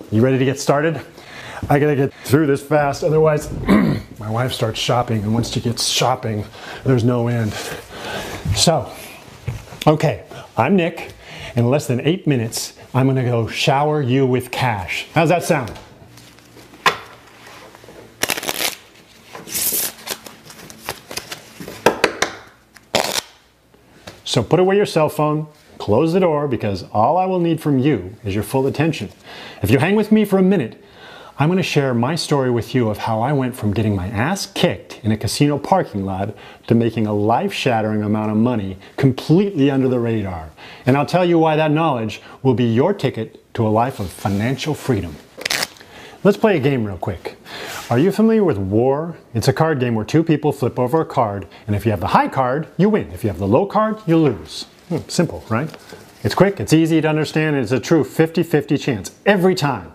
You ready to get started? I gotta get through this fast, otherwise my wife starts shopping, and once she gets shopping, there's no end. So, okay, I'm Nick. In less than 8 minutes, I'm gonna go shower you with cash. How's that sound? So put away your cell phone, close the door, because all I will need from you is your full attention. If you hang with me for a minute, I'm going to share my story with you of how I went from getting my ass kicked in a casino parking lot to making a life-shattering amount of money completely under the radar. And I'll tell you why that knowledge will be your ticket to a life of financial freedom. Let's play a game real quick. Are you familiar with War? It's a card game where two people flip over a card, and if you have the high card, you win. If you have the low card, you lose. Simple, right? It's quick, it's easy to understand, and it's a true 50-50 chance every time.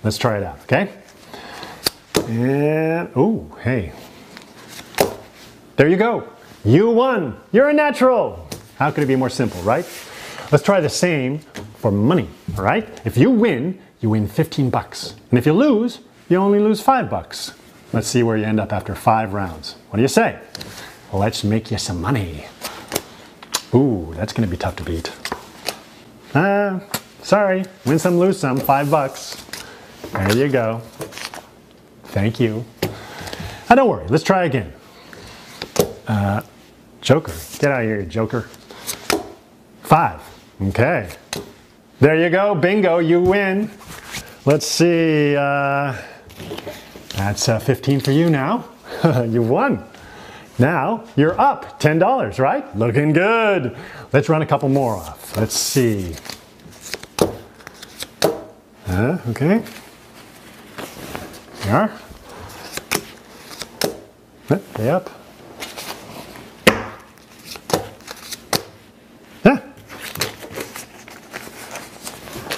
Let's try it out, okay? And, oh, hey. There you go. You won. You're a natural. How could it be more simple, right? Let's try the same for money, all right? If you win 15 bucks. And if you lose, you only lose 5 bucks. Let's see where you end up after 5 rounds. What do you say? Let's make you some money. Ooh, that's gonna be tough to beat. Sorry, win some, lose some, 5 bucks. There you go. Thank you. Don't worry, let's try again. Joker, get out of here, Joker. 5, okay. There you go, bingo, you win. Let's see, that's 15 for you now. You won. Now you're up $10, right? Looking good. Let's run a couple more off. Let's see. Okay. There you are. Stay up.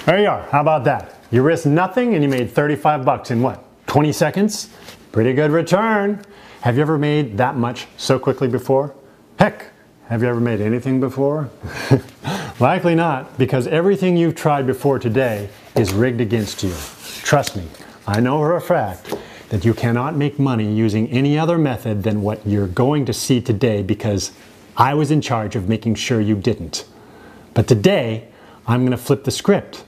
There you are. How about that? You risked nothing and you made 35 bucks in what? 20 seconds? Pretty good return. Have you ever made that much so quickly before? Heck, have you ever made anything before? Likely not, because everything you've tried before today is rigged against you. Trust me, I know for a fact that you cannot make money using any other method than what you're going to see today, because I was in charge of making sure you didn't. But today, I'm going to flip the script.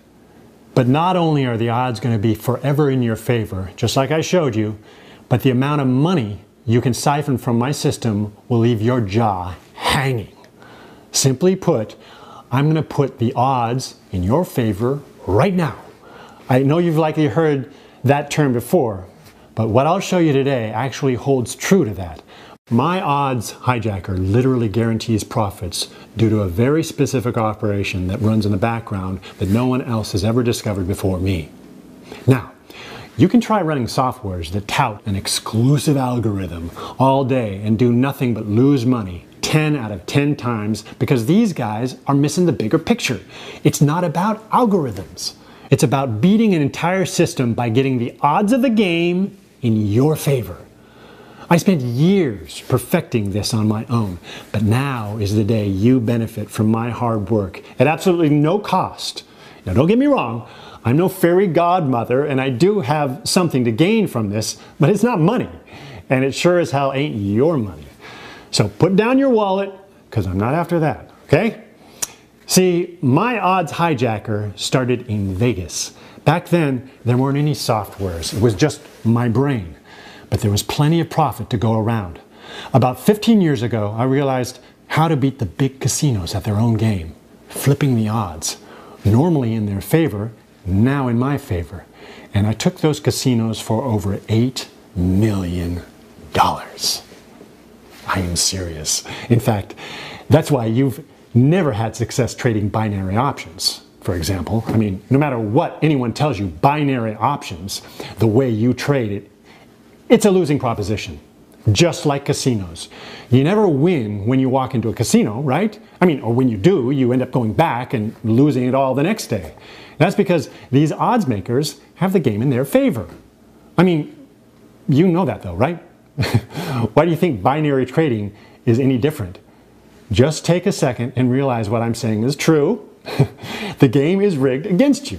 But not only are the odds going to be forever in your favor, just like I showed you, but the amount of money you can siphon from my system will leave your jaw hanging. Simply put, I'm going to put the odds in your favor right now. I know you've likely heard that term before, but what I'll show you today actually holds true to that. My odds hijacker literally guarantees profits due to a very specific operation that runs in the background that no one else has ever discovered before me. Now, you can try running softwares that tout an exclusive algorithm all day and do nothing but lose money 10 out of 10 times, because these guys are missing the bigger picture. It's not about algorithms. It's about beating an entire system by getting the odds of the game in your favor. I spent years perfecting this on my own, but now is the day you benefit from my hard work at absolutely no cost. Now don't get me wrong, I'm no fairy godmother, and I do have something to gain from this, but it's not money, and it sure as hell ain't your money. So put down your wallet, because I'm not after that, okay? See, my odds hijacker started in Vegas. Back then, there weren't any softwares, it was just my brain. But there was plenty of profit to go around. About 15 years ago, I realized how to beat the big casinos at their own game, flipping the odds, normally in their favor, now in my favor. And I took those casinos for over $8 million. I am serious. In fact, that's why you've never had success trading binary options. For example, I mean, no matter what anyone tells you, binary options, the way you trade it, it's a losing proposition, just like casinos. You never win when you walk into a casino, right? I mean, or when you do, you end up going back and losing it all the next day. That's because these odds makers have the game in their favor. I mean, you know that though, right? Why do you think binary trading is any different? Just take a second and realize what I'm saying is true. The game is rigged against you.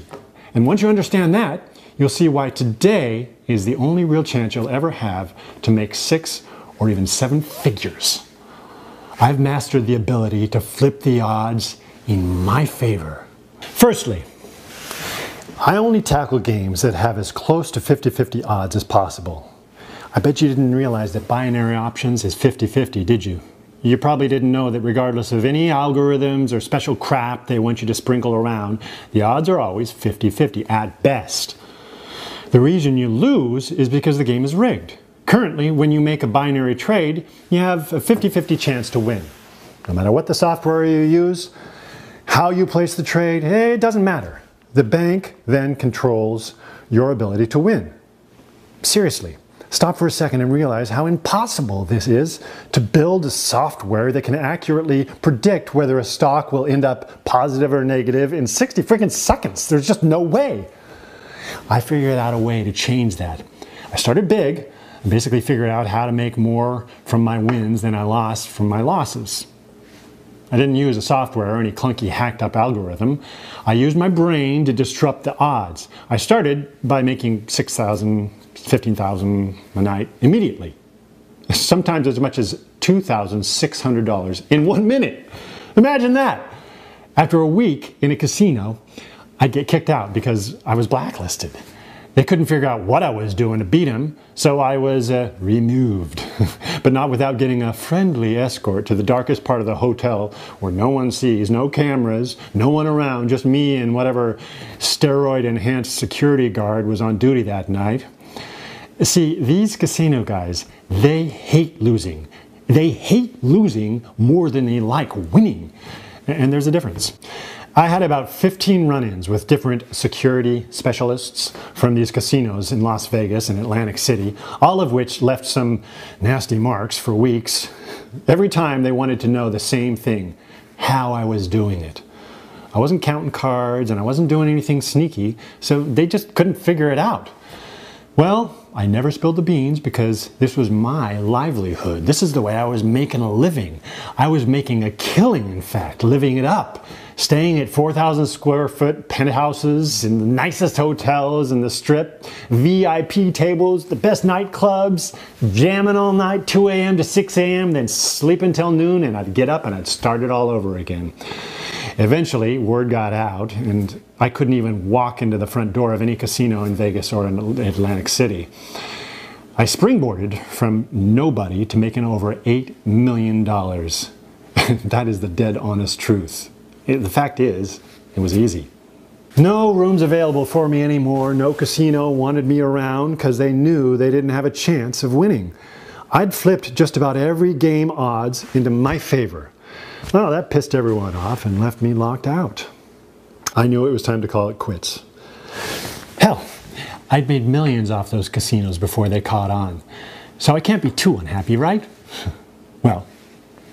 And once you understand that, you'll see why today is the only real chance you'll ever have to make 6 or even 7 figures. I've mastered the ability to flip the odds in my favor. Firstly, I only tackle games that have as close to 50-50 odds as possible. I bet you didn't realize that binary options is 50-50, did you? You probably didn't know that regardless of any algorithms or special crap they want you to sprinkle around, the odds are always 50-50 at best. The reason you lose is because the game is rigged. Currently, when you make a binary trade, you have a 50-50 chance to win. No matter what the software you use, how you place the trade, it doesn't matter. The bank then controls your ability to win. Seriously. Stop for a second and realize how impossible this is to build a software that can accurately predict whether a stock will end up positive or negative in 60 freaking seconds. There's just no way. I figured out a way to change that. I started big and basically figured out how to make more from my wins than I lost from my losses. I didn't use a software or any clunky hacked up algorithm. I used my brain to disrupt the odds. I started by making 6,000, 15,000 a night immediately. Sometimes as much as $2,600 in 1 minute. Imagine that. After a week in a casino, I'd get kicked out because I was blacklisted. They couldn't figure out what I was doing to beat them, so I was removed. But not without getting a friendly escort to the darkest part of the hotel where no one sees, no cameras, no one around, just me and whatever steroid-enhanced security guard was on duty that night. See, these casino guys, they hate losing. They hate losing more than they like winning. And there's a difference. I had about 15 run-ins with different security specialists from these casinos in Las Vegas and Atlantic City, all of which left some nasty marks for weeks. Every time they wanted to know the same thing, how I was doing it. I wasn't counting cards and I wasn't doing anything sneaky, so they just couldn't figure it out. Well, I never spilled the beans because this was my livelihood. This is the way I was making a living. I was making a killing, in fact, living it up. Staying at 4,000 square foot penthouses in the nicest hotels in the Strip, VIP tables, the best nightclubs, jamming all night, 2 a.m. to 6 a.m., then sleep until noon, and I'd get up and I'd start it all over again. Eventually, word got out, and I couldn't even walk into the front door of any casino in Vegas or in Atlantic City. I springboarded from nobody to making over $8 million. That is the dead honest truth. The fact is, it was easy. No rooms available for me anymore. No casino wanted me around because they knew they didn't have a chance of winning. I'd flipped just about every game odds into my favor. Well, that pissed everyone off and left me locked out. I knew it was time to call it quits. Hell, I'd made millions off those casinos before they caught on. So I can't be too unhappy, right? Well,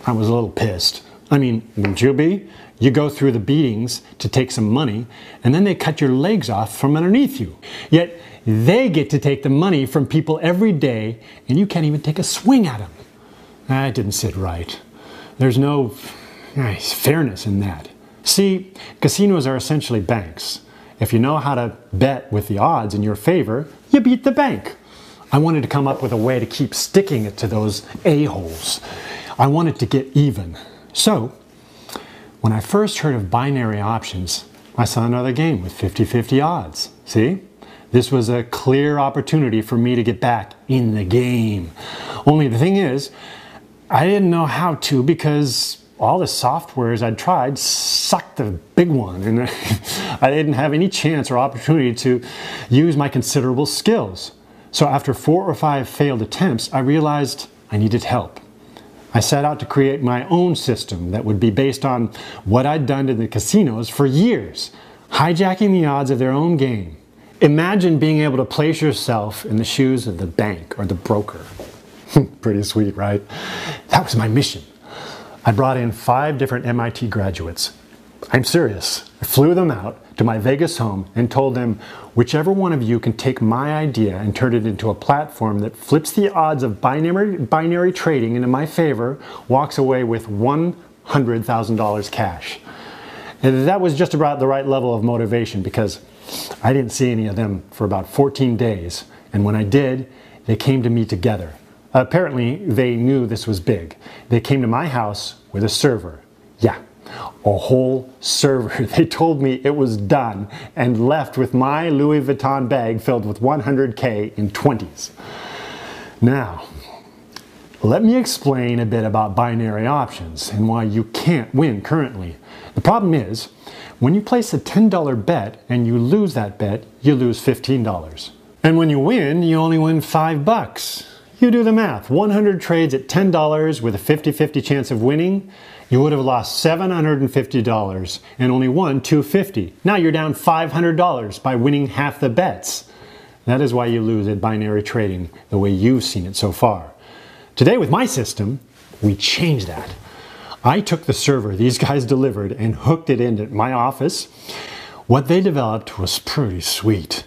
I was a little pissed. I mean, wouldn't you be? You go through the beatings to take some money, and then they cut your legs off from underneath you. Yet they get to take the money from people every day, and you can't even take a swing at them. That didn't sit right. There's no fairness in that. See, casinos are essentially banks. If you know how to bet with the odds in your favor, you beat the bank. I wanted to come up with a way to keep sticking it to those a-holes. I wanted to get even. So, when I first heard of binary options, I saw another game with 50-50 odds. See? This was a clear opportunity for me to get back in the game. Only the thing is, I didn't know how to because all the softwares I'd tried sucked the big one, and I didn't have any chance or opportunity to use my considerable skills. So after 4 or 5 failed attempts, I realized I needed help. I set out to create my own system that would be based on what I'd done in the casinos for years, hijacking the odds of their own game. Imagine being able to place yourself in the shoes of the bank or the broker. Pretty sweet, right? That was my mission. I brought in 5 different MIT graduates. I'm serious. I flew them out to my Vegas home and told them, whichever one of you can take my idea and turn it into a platform that flips the odds of binary trading into my favor, walks away with $100,000 cash. And that was just about the right level of motivation because I didn't see any of them for about 14 days, and when I did, they came to me together. Apparently, they knew this was big. They came to my house with a server. Yeah, a whole server. They told me it was done and left with my Louis Vuitton bag filled with 100K in 20s. Now, let me explain a bit about binary options and why you can't win currently. The problem is, when you place a $10 bet and you lose that bet, you lose $15. And when you win, you only win $5. You do the math. 100 trades at $10 with a 50-50 chance of winning, you would have lost $750 and only won $250. Now you're down $500 by winning half the bets. That is why you lose at binary trading the way you've seen it so far. Today with my system, we changed that. I took the server these guys delivered and hooked it into my office. What they developed was pretty sweet.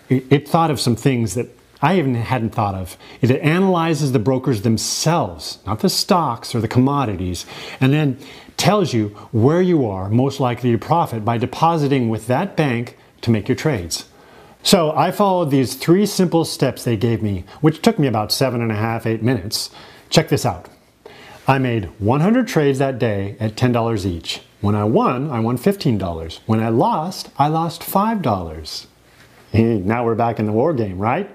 It thought of some things that I even hadn't thought of. It analyzes the brokers themselves, not the stocks or the commodities, and then tells you where you are most likely to profit by depositing with that bank to make your trades. So I followed these 3 simple steps they gave me, which took me about 7.5, 8 minutes. Check this out. I made 100 trades that day at $10 each. When I won $15. When I lost $5. Now we're back in the war game, right?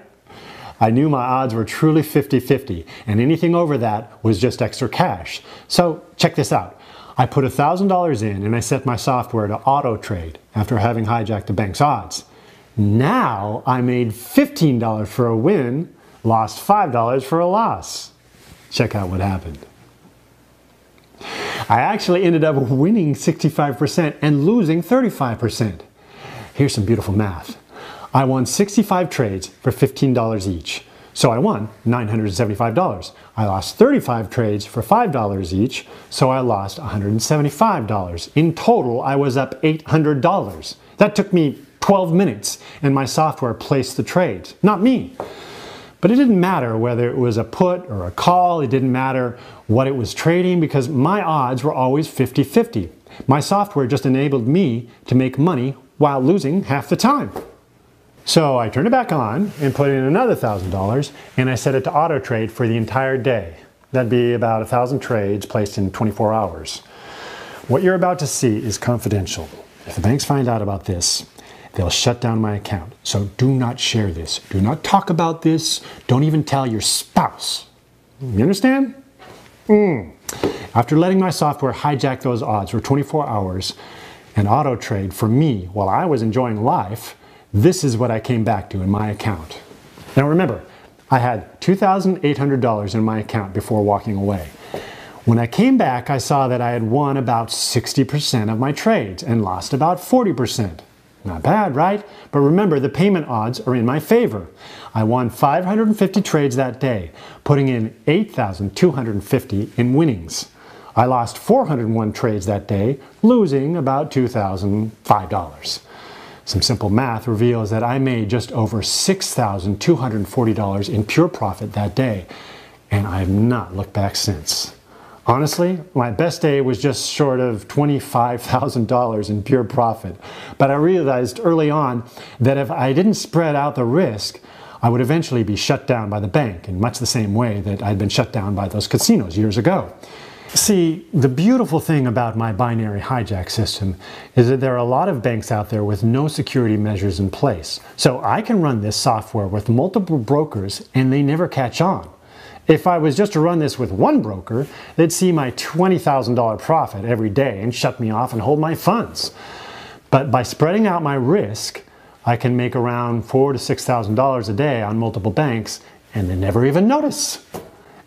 I knew my odds were truly 50-50, and anything over that was just extra cash. So check this out. I put $1,000 in and I set my software to auto trade after having hijacked the bank's odds. Now I made $15 for a win, lost $5 for a loss. Check out what happened. I actually ended up winning 65% and losing 35%. Here's some beautiful math. I won 65 trades for $15 each. So I won $975. I lost 35 trades for $5 each. So I lost $175. In total, I was up $800. That took me 12 minutes and my software placed the trades, not me. But it didn't matter whether it was a put or a call. It didn't matter what it was trading because my odds were always 50-50. My software just enabled me to make money while losing half the time. So I turned it back on and put in another $1,000 and I set it to auto trade for the entire day. That'd be about 1,000 trades placed in 24 hours. What you're about to see is confidential. If the banks find out about this, they'll shut down my account. So do not share this. Do not talk about this. Don't even tell your spouse. You understand? After letting my software hijack those odds for 24 hours and auto trade for me while I was enjoying life, this is what I came back to in my account. Now remember, I had $2,800 in my account before walking away. When I came back, I saw that I had won about 60% of my trades and lost about 40%. Not bad, right? But remember, the payment odds are in my favor. I won 550 trades that day, putting in 8,250 in winnings. I lost 401 trades that day, losing about $2,005. Some simple math reveals that I made just over $6,240 in pure profit that day, and I have not looked back since. Honestly, my best day was just short of $25,000 in pure profit, but I realized early on that if I didn't spread out the risk, I would eventually be shut down by the bank in much the same way that I'd been shut down by those casinos years ago. See, the beautiful thing about my binary hijack system is that there are a lot of banks out there with no security measures in place. So I can run this software with multiple brokers and they never catch on. If I was just to run this with one broker, they'd see my $20,000 profit every day and shut me off and hold my funds. But by spreading out my risk, I can make around $4,000 to $6,000 a day on multiple banks and they never even notice.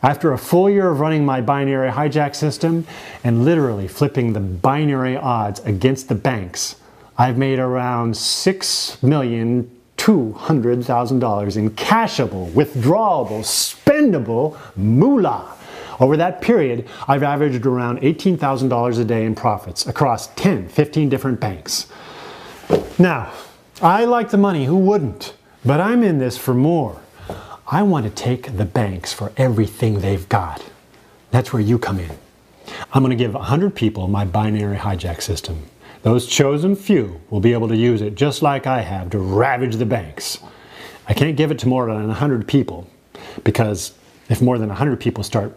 After a full year of running my binary hijack system and literally flipping the binary odds against the banks, I've made around $6,200,000 in cashable, withdrawable, spendable moolah. Over that period, I've averaged around $18,000 a day in profits across 10, 15 different banks. Now, I like the money, who wouldn't? But I'm in this for more. I want to take the banks for everything they've got. That's where you come in. I'm going to give 100 people my binary hijack system. Those chosen few will be able to use it just like I have to ravage the banks. I can't give it to more than 100 people because if more than 100 people start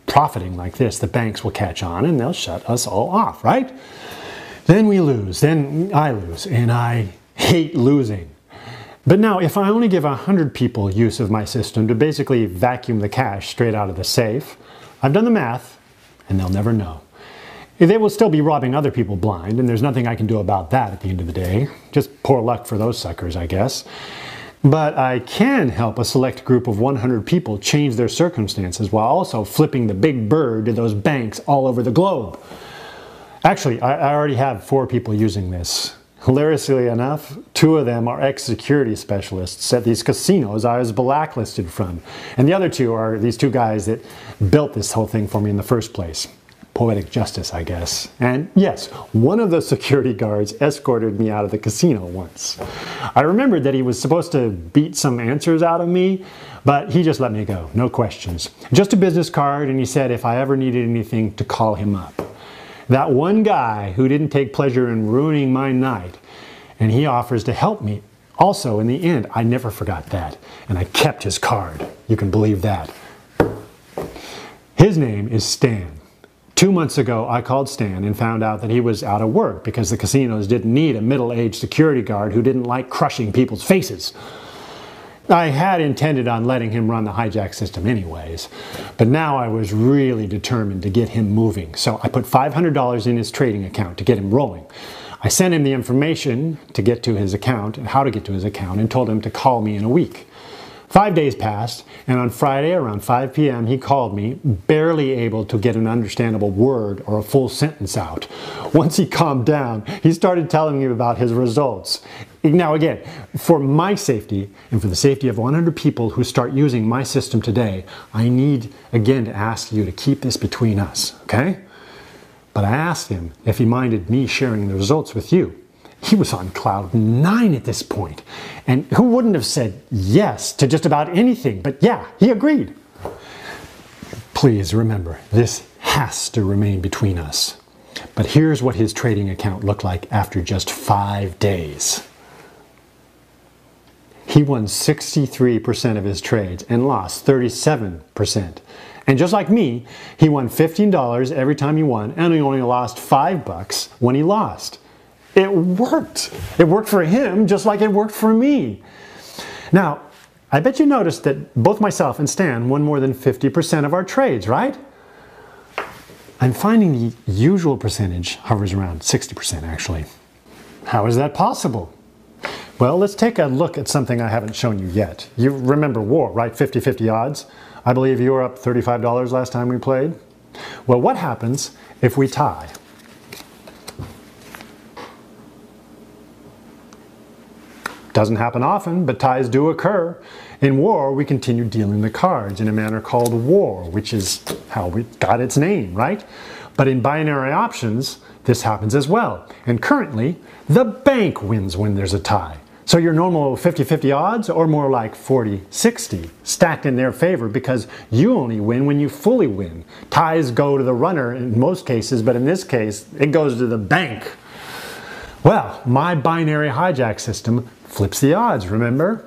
profiting like this, the banks will catch on and they'll shut us all off, right? Then we lose, then I lose, and I hate losing. But now, if I only give 100 people use of my system to basically vacuum the cash straight out of the safe, I've done the math, and they'll never know. They will still be robbing other people blind, and there's nothing I can do about that at the end of the day. Just poor luck for those suckers, I guess. But I can help a select group of 100 people change their circumstances while also flipping the big bird to those banks all over the globe. Actually, I already have 4 people using this. Hilariously enough, 2 of them are ex-security specialists at these casinos I was blacklisted from. And the other 2 are these 2 guys that built this whole thing for me in the first place. Poetic justice, I guess. And yes, one of the security guards escorted me out of the casino once. I remembered that he was supposed to beat some answers out of me, but he just let me go, no questions. Just a business card, and he said if I ever needed anything to call him up. That one guy who didn't take pleasure in ruining my night, and he offers to help me. Also, in the end, I never forgot that, and I kept his card. You can believe that. His name is Stan. 2 months ago, I called Stan and found out that he was out of work because the casinos didn't need a middle-aged security guard who didn't like crushing people's faces. I had intended on letting him run the hijack system anyways, but now I was really determined to get him moving, so I put $500 in his trading account to get him rolling. I sent him the information to get to his account and how to get to his account and told him to call me in a week. 5 days passed, and on Friday around 5 p.m. he called me, barely able to get an understandable word or a full sentence out. Once he calmed down, he started telling me about his results. Now again, for my safety and for the safety of 100 people who start using my system today, I need again to ask you to keep this between us, okay? But I asked him if he minded me sharing the results with you. He was on cloud 9 at this point. And who wouldn't have said yes to just about anything? But yeah, he agreed. Please remember, this has to remain between us. But here's what his trading account looked like after just 5 days. He won 63% of his trades and lost 37%. And just like me, he won $15 every time he won, and he only lost $5 when he lost. It worked. It worked for him just like it worked for me. Now, I bet you noticed that both myself and Stan won more than 50% of our trades, right? I'm finding the usual percentage hovers around 60% actually. How is that possible? Well, let's take a look at something I haven't shown you yet. You remember war, right? 50-50 odds. I believe you were up $35 last time we played. Well, what happens if we tie? Doesn't happen often, but ties do occur. In war, we continue dealing the cards in a manner called war, which is how we got its name, right? But in binary options, this happens as well. And currently, the bank wins when there's a tie. So your normal 50-50 odds, or more like 40-60, stacked in their favor because you only win when you fully win. Ties go to the runner in most cases, but in this case, it goes to the bank. Well, my binary hijack system flips the odds, remember?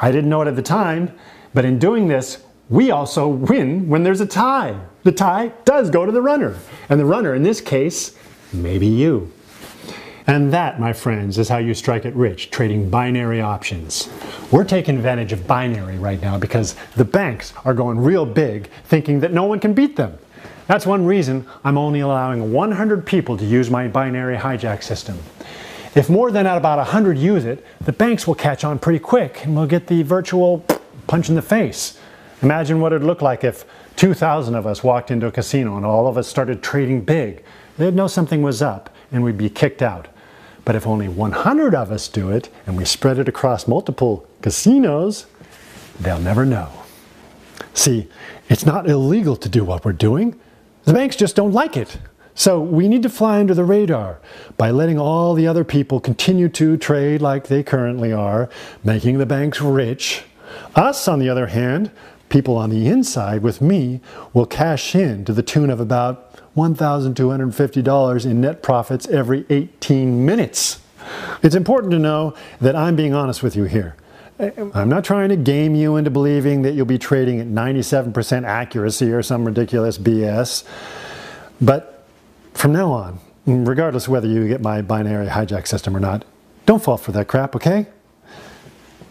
I didn't know it at the time, but in doing this, we also win when there's a tie. The tie does go to the runner, and the runner in this case, maybe you. And that, my friends, is how you strike it rich, trading binary options. We're taking advantage of binary right now because the banks are going real big, thinking that no one can beat them. That's one reason I'm only allowing 100 people to use my binary hijack system. If more than about 100 use it, the banks will catch on pretty quick and we'll get the virtual punch in the face. Imagine what it'd look like if 2,000 of us walked into a casino and all of us started trading big. They'd know something was up and we'd be kicked out. But if only 100 of us do it and we spread it across multiple casinos, they'll never know. See, it's not illegal to do what we're doing. The banks just don't like it. So we need to fly under the radar by letting all the other people continue to trade like they currently are, making the banks rich. Us, on the other hand, people on the inside with me, will cash in to the tune of about $1,250 in net profits every 18 minutes. It's important to know that I'm being honest with you here. I'm not trying to game you into believing that you'll be trading at 97% accuracy or some ridiculous BS. But from now on, regardless of whether you get my binary hijack system or not, don't fall for that crap, okay?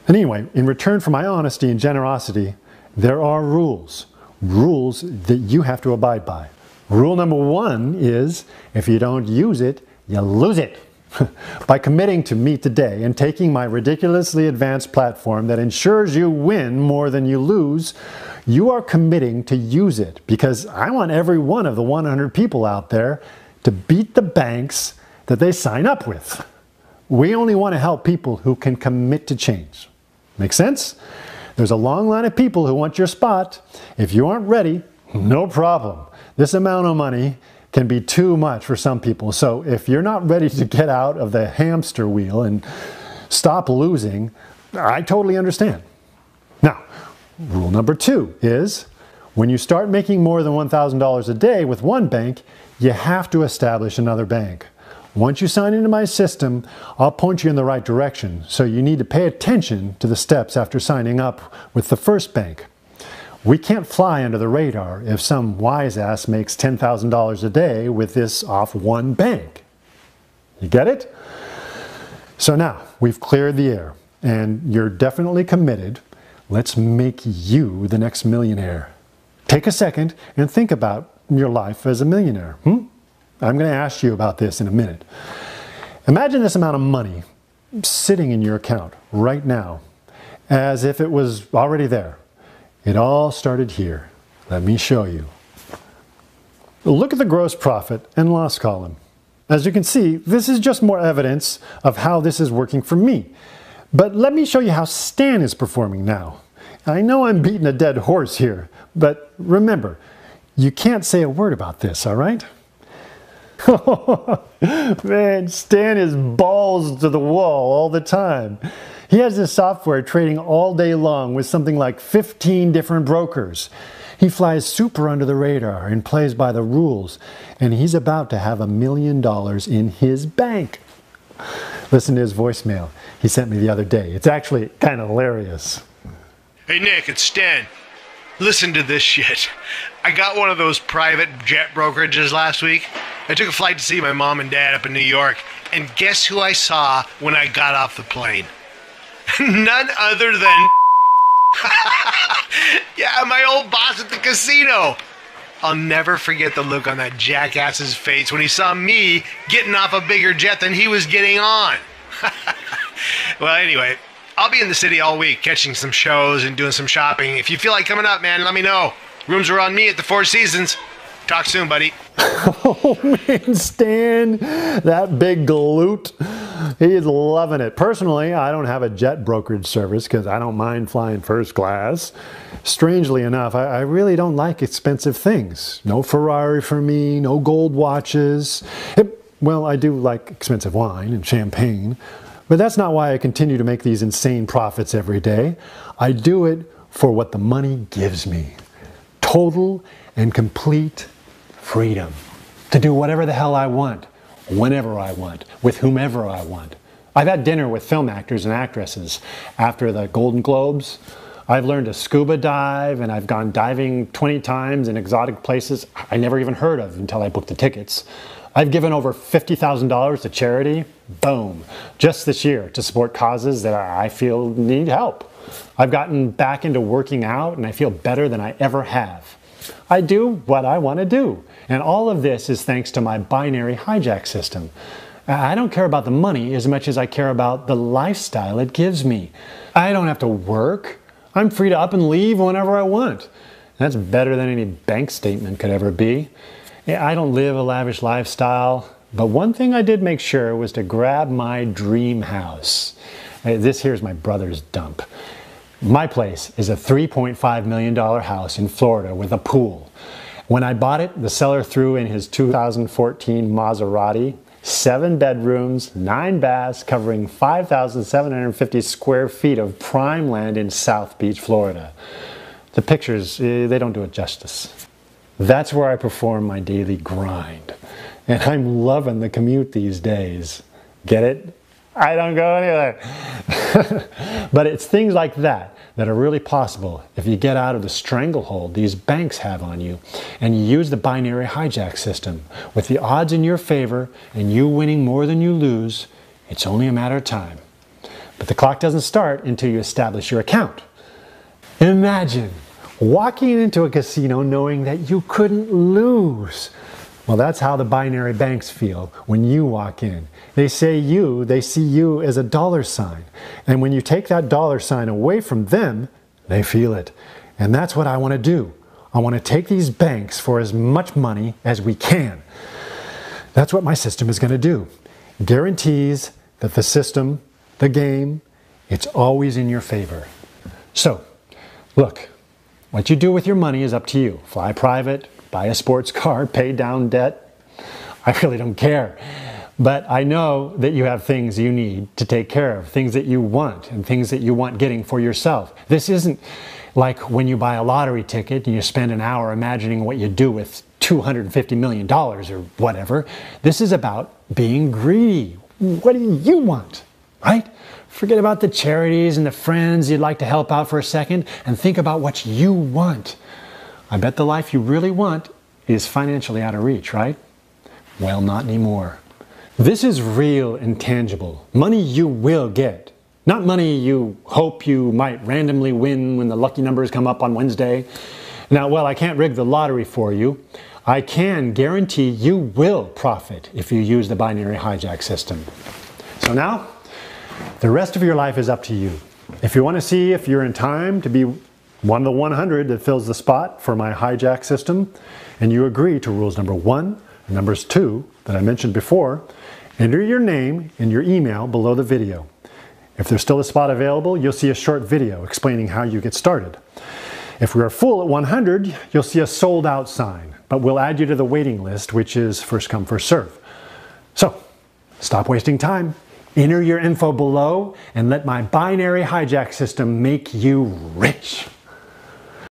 And anyway, in return for my honesty and generosity, there are rules. Rules that you have to abide by. Rule number 1 is, if you don't use it, you lose it. By committing to me today and taking my ridiculously advanced platform that ensures you win more than you lose, you are committing to use it, because I want every one of the 100 people out there to beat the banks that they sign up with. We only want to help people who can commit to change. Make sense? There's a long line of people who want your spot. If you aren't ready, no problem. This amount of money can be too much for some people. So if you're not ready to get out of the hamster wheel and stop losing, I totally understand. Now, rule number 2 is, when you start making more than $1,000 a day with one bank, you have to establish another bank. Once you sign into my system, I'll point you in the right direction. So you need to pay attention to the steps after signing up with the first bank. We can't fly under the radar if some wise ass makes $10,000 a day with this off one bank. You get it? So now we've cleared the air and you're definitely committed. Let's make you the next millionaire. Take a second and think about your life as a millionaire. I'm going to ask you about this in a minute. Imagine this amount of money sitting in your account right now as if it was already there. It all started here. Let me show you. Look at the gross profit and loss column. As you can see, this is just more evidence of how this is working for me. But let me show you how Stan is performing now. I know I'm beating a dead horse here, but remember, you can't say a word about this, all right? Man, Stan is balls to the wall all the time. He has this software trading all day long with something like 15 different brokers. He flies super under the radar and plays by the rules, and he's about to have $1 million in his bank. Listen to his voicemail he sent me the other day. It's actually kind of hilarious. Hey Nick, it's Stan. Listen to this shit. I got one of those private jet brokerages last week. I took a flight to see my mom and dad up in New York, and guess who I saw when I got off the plane? None other than yeah, my old boss at the casino. I'll never forget the look on that jackass's face when he saw me getting off a bigger jet than he was getting on. Well, anyway, I'll be in the city all week catching some shows and doing some shopping. If you feel like coming up, man, let me know. Rooms are on me at the Four Seasons. Talk soon, buddy. Oh man, Stan, that big galoot. He's loving it. Personally, I don't have a jet brokerage service because I don't mind flying first class. Strangely enough, I really don't like expensive things. No Ferrari for me, no gold watches. Well, I do like expensive wine and champagne, but that's not why I continue to make these insane profits every day. I do it for what the money gives me. Total and complete freedom to do whatever the hell I want, whenever I want, with whomever I want. I've had dinner with film actors and actresses after the Golden Globes. I've learned to scuba dive, and I've gone diving 20 times in exotic places I never even heard of until I booked the tickets. I've given over $50,000 to charity, boom, just this year to support causes that I feel need help. I've gotten back into working out, and I feel better than I ever have. I do what I want to do. And all of this is thanks to my binary hijack system. I don't care about the money as much as I care about the lifestyle it gives me. I don't have to work. I'm free to up and leave whenever I want. That's better than any bank statement could ever be. I don't live a lavish lifestyle, but one thing I did make sure was to grab my dream house. This here's my brother's dump. My place is a $3.5 million house in Florida with a pool. When I bought it, the seller threw in his 2014 Maserati, 7 bedrooms, 9 baths, covering 5,750 square feet of prime land in South Beach, Florida. The pictures, they don't do it justice. That's where I perform my daily grind. And I'm loving the commute these days. Get it? I don't go anywhere. But it's things like that that are really possible if you get out of the stranglehold these banks have on you and you use the binary hijack system. With the odds in your favor and you winning more than you lose, it's only a matter of time. But the clock doesn't start until you establish your account. Imagine walking into a casino knowing that you couldn't lose. Well, that's how the binary banks feel when you walk in. They see you as a dollar sign. And when you take that dollar sign away from them, they feel it. And that's what I want to do. I want to take these banks for as much money as we can. That's what my system is going to do. Guarantees that the system, the game, it's always in your favor. So, look, what you do with your money is up to you. Fly private, buy a sports car, pay down debt. I really don't care. But I know that you have things you need to take care of, things that you want and things that you want getting for yourself. This isn't like when you buy a lottery ticket and you spend an hour imagining what you do with $250 million or whatever. This is about being greedy. What do you want, right? Forget about the charities and the friends you'd like to help out for a second and think about what you want. I bet the life you really want is financially out of reach, right? Well, not anymore. This is real and tangible. Money you will get. Not money you hope you might randomly win when the lucky numbers come up on Wednesday. Now, well, I can't rig the lottery for you. I can guarantee you will profit if you use the binary hijack system. So now, the rest of your life is up to you. If you want to see if you're in time to be one of the 100 that fills the spot for my hijack system, and you agree to rules number 1 and numbers 2 that I mentioned before, enter your name and your email below the video. If there's still a spot available, you'll see a short video explaining how you get started. If we are full at 100, you'll see a sold out sign, but we'll add you to the waiting list, which is first come, first serve. So, stop wasting time. Enter your info below and let my binary hijack system make you rich.